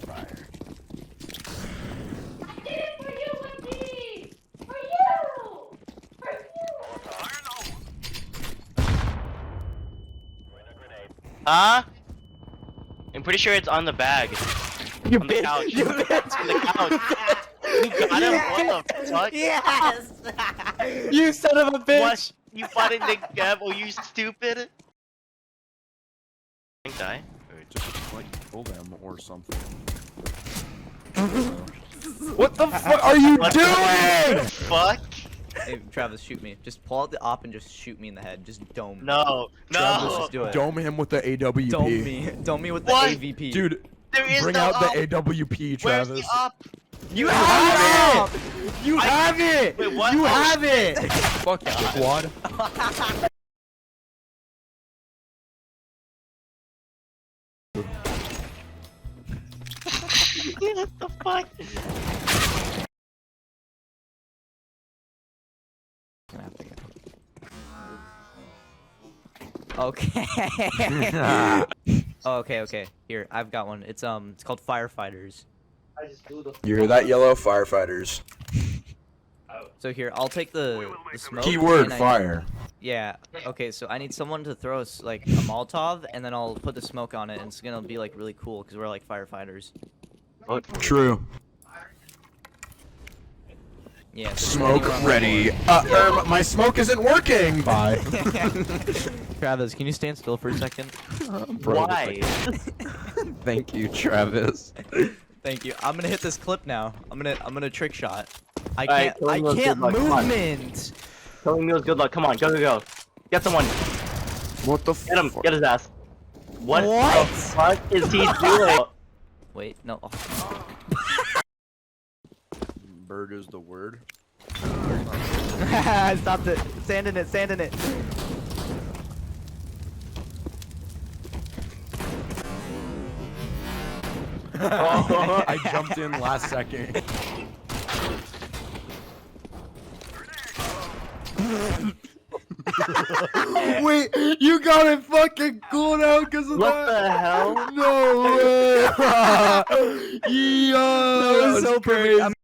Fire. I did it for you, Wendy! For you! For you! Huh? I'm pretty sure it's on the bag. You On the bitch! couch. You bitch! On the couch. You got him? What the fuck? Yes! You son of a bitch! What? You fought in the devil, you stupid? Die? Hey, just like kill them or something. What the fuck are you What doing? the fuck? Hey, Travis, shoot me. Just pull out the op and just shoot me in the head. Just dome me. No, Travis, no. just do it. Dome him with the AWP. Dome me. Dome me with the What? AVP. Dude, There is bring no out up. the AWP, Where's Travis. the up? You have it! You have it! Wait, what? You Oh, have it! Fuck you, squad. What the fuck? Okay. Oh, okay. Here, I've got one. It's called Firefighters. You hear that, yellow? Firefighters. So here, I'll take the smoke. Keyword and fire. Yeah. Okay, so I need someone to throw us like a Molotov, and then I'll put the smoke on it, and it's gonna be like really cool because we're like firefighters. True. Yeah. So Smoke ready. My smoke isn't working. Bye. Travis, can you stand still for a second? Why? Thank you, Travis. Thank you. I'm gonna hit this clip now. I'm gonna trick shot. I Alright, can't. I Killing Wheels, can't good luck, come on. movement. Killing Meals, good luck. Come on, go. Get someone. What the Get him. fuck? Get his ass. What What? the fuck is he doing? Wait, no. Oh. Bird is the word. Stop it. Sand in it. Sand in it. I jumped in last second. Wait, you got it fucking cool out because of What that? the hell? No way! Yo, That was so crazy. perfect.